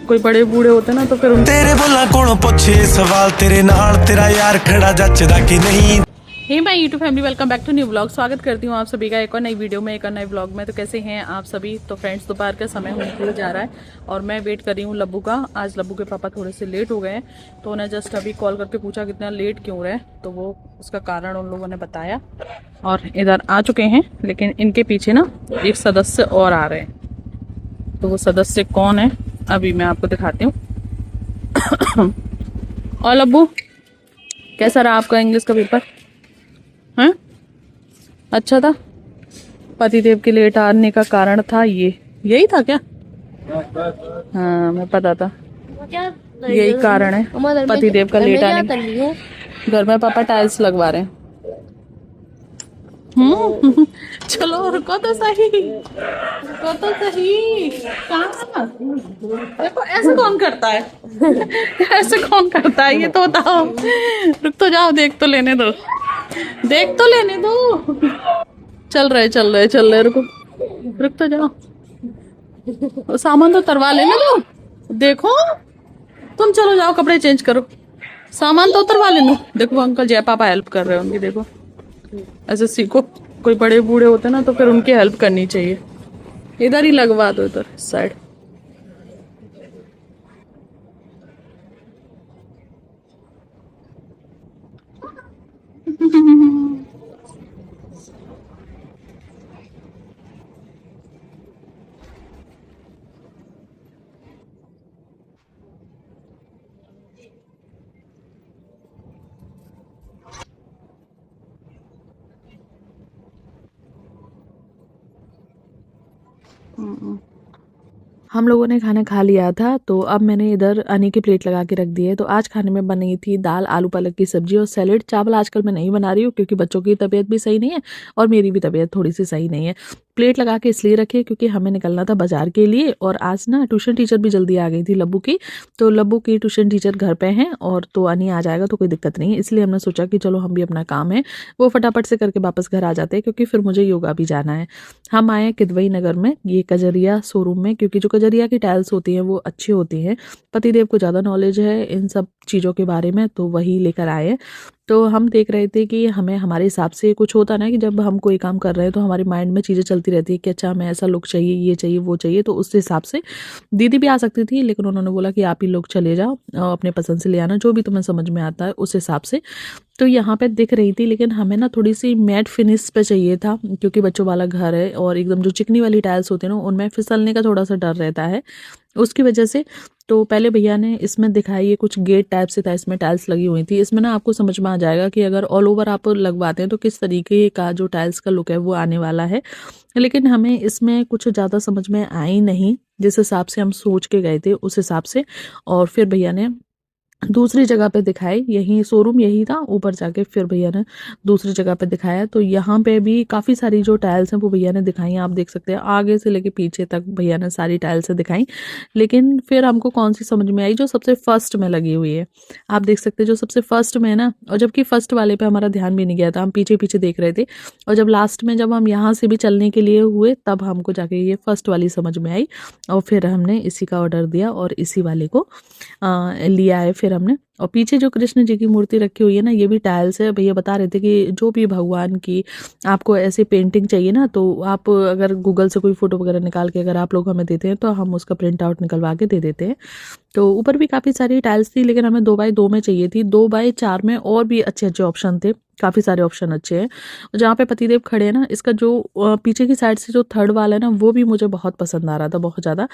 कोई बड़े बूढ़े होते ना तो फिर तेरे बोला कौन पूछे सवाल तेरे नाल तेरा यार खड़ा जचदा कि नहीं। Hey my YouTube family, welcome back to new vlog. स्वागत करती हूँ आप सभी का एक और नई वीडियो में, एक और नए व्लॉग में। तो कैसे हैं आप सभी? तो फ्रेंड्स, दोपहर का समय होने जा रहा है और मैं वेट कर रही हूँ लब्बू का। आज लब्बू के पापा थोड़े से लेट हो गए हैं, तो उन्हें जस्ट अभी कॉल करके पूछा कितना लेट क्यों रहे, तो वो उसका कारण उन लोगों ने बताया और इधर आ चुके हैं। लेकिन इनके पीछे ना एक सदस्य और आ रहे हैं, तो वो सदस्य कौन है अभी मैं आपको दिखाती हूँ। और लब्बू, कैसा रहा आपका इंग्लिश का पेपर? हैं? अच्छा था। पतिदेव के लेट आने का कारण था यही था क्या? हाँ, मैं पता था यही कारण है पतिदेव का लेट आने का। घर में पापा टाइल्स लगवा रहे हैं। चलो रुको तो सही, रुको तो सही। कहाँ? देखो ऐसे कौन करता है? ऐसे कौन करता है ये तो बताओ। रुक तो जाओ, देख तो लेने दो, देख तो लेने दो। चल रहे रुको, रुक तो जाओ। सामान तो उतरवा लेने दो। देखो तुम चलो जाओ, कपड़े चेंज करो, सामान तो उतरवा लेना। देखो अंकल जय पापा हेल्प कर रहे होंगे। देखो ऐसे सीखो, कोई बड़े बूढ़े होते ना तो फिर उनकी हेल्प करनी चाहिए। इधर ही लगवा दो, इधर साइड। हम लोगों ने खाना खा लिया था, तो अब मैंने इधर अनी की प्लेट लगा के रख दी है। तो आज खाने में बनी थी दाल, आलू पालक की सब्जी और सैलेड। चावल आजकल मैं नहीं बना रही हूँ क्योंकि बच्चों की तबीयत भी सही नहीं है और मेरी भी तबीयत थोड़ी सी सही नहीं है। प्लेट लगा के इसलिए रखी है क्योंकि हमें निकलना था बाजार के लिए, और आज ना ट्यूशन टीचर भी जल्दी आ गई थी लब्बू की। तो लब्बू की ट्यूशन टीचर घर पे हैं और तो अनी आ जाएगा तो कोई दिक्कत नहीं है, इसलिए हमने सोचा कि चलो हम भी अपना काम है वो फटाफट से करके वापस घर आ जाते हैं, क्योंकि फिर मुझे योगा भी जाना है। हम आए हैं किदवई नगर में, ये कजरिया शोरूम में, क्योंकि जो कजरिया की टाइल्स होती हैं वो अच्छी होती हैं। पतिदेव को ज़्यादा नॉलेज है इन सब चीज़ों के बारे में, तो वही लेकर आए हैं। तो हम देख रहे थे कि हमें हमारे हिसाब से कुछ होता ना कि जब हम कोई काम कर रहे हैं तो हमारे माइंड में चीज़ें चलती रहती है कि अच्छा हमें ऐसा लुक चाहिए, ये चाहिए, वो चाहिए। तो उस हिसाब से दीदी भी आ सकती थी, लेकिन उन्होंने बोला कि आप ही लोग चले जाओ, अपने पसंद से ले आना, जो भी तुम्हें समझ में आता है उस हिसाब से। तो यहाँ पे दिख रही थी, लेकिन हमें ना थोड़ी सी मैट फिनिश पे चाहिए था, क्योंकि बच्चों वाला घर है और एकदम जो चिकनी वाली टाइल्स होती है ना उनमें फिसलने का थोड़ा सा डर रहता है, उसकी वजह से। तो पहले भैया ने इसमें दिखाई, ये कुछ गेट टाइप से था, इसमें टाइल्स लगी हुई थी। इसमें ना आपको समझ में आ जाएगा कि अगर ऑल ओवर आप लगवाते हैं तो किस तरीके का जो टाइल्स का लुक है वो आने वाला है। लेकिन हमें इसमें कुछ ज़्यादा समझ में आई नहीं, जिस हिसाब से हम सोच के गए थे उस हिसाब से। और फिर भैया ने दूसरी जगह पे दिखाई, यही शोरूम यही था, ऊपर जाके फिर भैया ने दूसरी जगह पे दिखाया। तो यहाँ पे भी काफ़ी सारी जो टाइल्स हैं वो भैया ने दिखाई, आप देख सकते हैं आगे से लेके पीछे तक भैया ने सारी टाइल्स दिखाई। लेकिन फिर हमको कौन सी समझ में आई, जो सबसे फर्स्ट में लगी हुई है। आप देख सकते हैं जो सबसे फर्स्ट में है ना, और जबकि फर्स्ट वाले पे हमारा ध्यान भी नहीं गया था, हम पीछे पीछे देख रहे थे। और जब लास्ट में जब हम यहाँ से भी चलने के लिए हुए तब हमको जाके ये फर्स्ट वाली समझ में आई, और फिर हमने इसी का ऑर्डर दिया और इसी वाले को लिया है फिर हमने। और पीछे जो कृष्ण जी की मूर्ति रखी हुई है ना, ये भी टाइल्स है। भैया बता रहे थे कि जो भी भगवान की आपको ऐसे पेंटिंग चाहिए ना, तो आप अगर गूगल से कोई फोटो वगैरह निकाल के अगर आप लोग हमें देते हैं तो हम उसका प्रिंट आउट निकलवा के दे देते हैं। तो ऊपर भी काफ़ी सारी टाइल्स थी, लेकिन हमें 2x2 में चाहिए थी। 2x4 में और भी अच्छे अच्छे ऑप्शन थे, काफ़ी सारे ऑप्शन अच्छे हैं। जहाँ पे पतिदेव खड़े हैं ना, इसका जो पीछे की साइड से जो थर्ड वाला है ना, वो भी मुझे बहुत पसंद आ रहा था, बहुत ज़्यादा।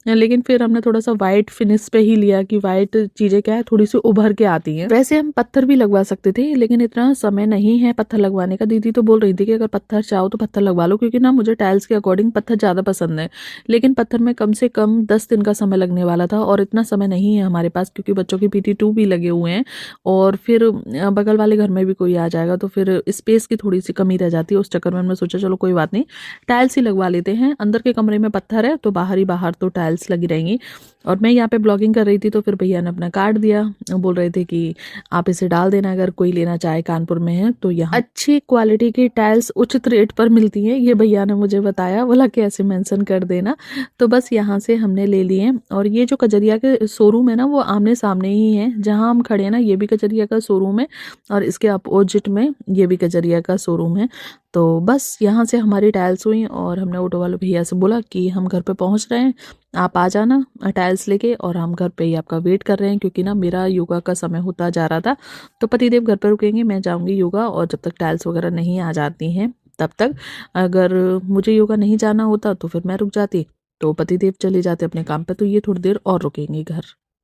लेकिन फिर हमने थोड़ा सा वाइट फिनिश पे ही लिया कि वाइट चीज़ें क्या है थोड़ी सी उभर के आती हैं। वैसे हम पत्थर भी लगवा सकते थे, लेकिन इतना समय नहीं है पत्थर लगवाने का। दीदी तो बोल रही थी कि अगर पत्थर चाहो तो पत्थर लगवा लो, क्योंकि ना मुझे टाइल्स के अकॉर्डिंग पत्थर ज़्यादा पसंद है। लेकिन पत्थर में कम से कम 10 दिन का समय लगने वाला था, और इतना समय नहीं है हमारे पास, क्योंकि बच्चों की PT2 भी लगे हुए हैं, और फिर बगल वाले घर में भी कोई आ जाएगा तो फिर स्पेस की थोड़ी सी कमी रह जाती है। उस चक्कर में हमने सोचा चलो कोई बात नहीं, टाइल्स ही लगवा लेते हैं। अंदर के कमरे में पत्थर है तो बाहर ही बाहर तो टाइल्स लगी रहेंगी। और मैं यहाँ पे ब्लॉगिंग कर रही थी, तो फिर भैया ने अपना काट दिया, बोल रहे थे कि आप इसे डाल देना अगर कोई लेना चाहे, कानपुर में है तो यहाँ अच्छी क्वालिटी की टाइल्स उचित रेट पर मिलती हैं। ये भैया ने मुझे बताया, बोला कि ऐसे मेंशन कर देना। तो बस यहाँ से हमने ले लिए। और ये जो कजरिया के शोरूम है ना, वो आमने सामने ही है, जहाँ हम खड़े हैं ना ये भी कजरिया का शोरूम है और इसके अपोजिट में ये भी कजरिया का शोरूम है। तो बस यहाँ से हमारी टाइल्स हुई और हमने ऑटो वाले भैया से बोला कि हम घर पे पहुँच रहे हैं, आप आ जाना टाइल्स लेके, और हम घर पे ही आपका वेट कर रहे हैं, क्योंकि ना मेरा योगा का समय होता जा रहा था। तो पतिदेव घर पे रुकेंगे, मैं जाऊंगी योगा, और जब तक टाइल्स वगैरह नहीं आ जाती हैं तब तक, अगर मुझे योगा नहीं जाना होता तो फिर मैं रुक जाती, तो पतिदेव चले जाते अपने काम पे, तो ये थोड़ी देर और रुकेंगे घर।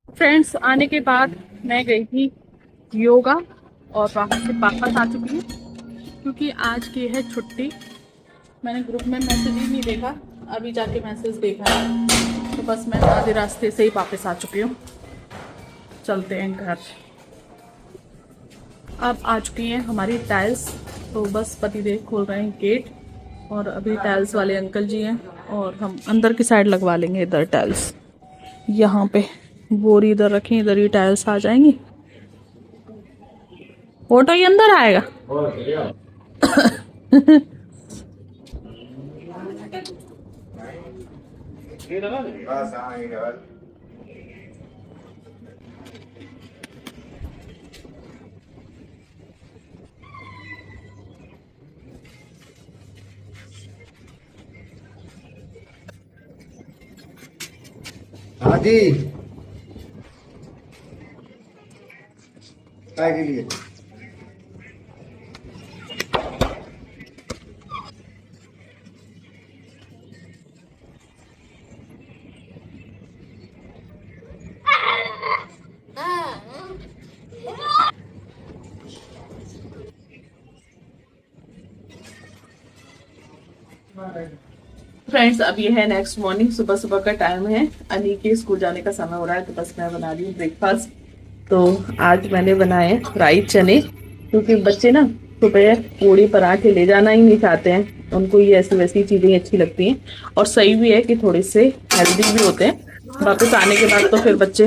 फ्रेंड्स, आने के बाद मैं गई थी योगा और वहाँ से वापस आ चुकी हूँ, क्योंकि आज की है छुट्टी। मैंने ग्रुप में मैसेज ही नहीं देखा, अभी जाके मैसेज देखा है, तो बस मैं आधे रास्ते से ही वापस आ चुकी हूँ। चलते हैं घर। अब आ चुकी हैं हमारी टाइल्स, तो बस पतिदेव खोल रहे हैं गेट, और अभी टाइल्स वाले अंकल जी हैं, और हम अंदर की साइड लगवा लेंगे इधर टाइल्स। यहाँ पे बोरी इधर रखें, इधर ही टाइल्स आ जाएंगी। ऑटो ही अंदर आएगा। हाँ जी, काय के लिए? फ्रेंड्स, अब ये है नेक्स्ट मॉर्निंग, सुबह सुबह का टाइम है, अनी के स्कूल जाने का समय हो रहा है, तो बस मैं बना रही हूँ ब्रेकफास्ट। तो आज मैंने बनाए फ्राइड चने, क्योंकि बच्चे ना सुबह पूड़ी पराठे ले जाना ही नहीं चाहते हैं, उनको ये ऐसी वैसी चीज़ें अच्छी लगती हैं, और सही भी है कि थोड़े से हेल्दी भी होते हैं। वापस आने के बाद तो फिर बच्चे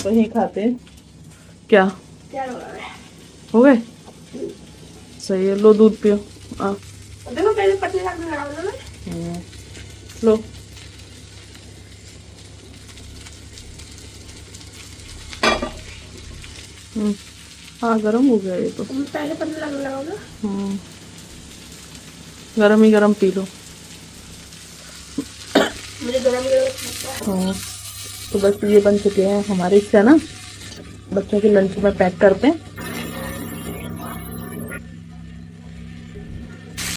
वही खाते हैं। क्या हो गए? सही है, लो दूध पियो। देखो पहले पतले लो। हाँ, गरम हो गया ये तो। पहले पतले लगाओगे? गरम ही गरम पी लो। मुझे गरम। हाँ, तो बस ये बन चुके हैं हमारे चना, बच्चों के लंच में पैक करते हैं।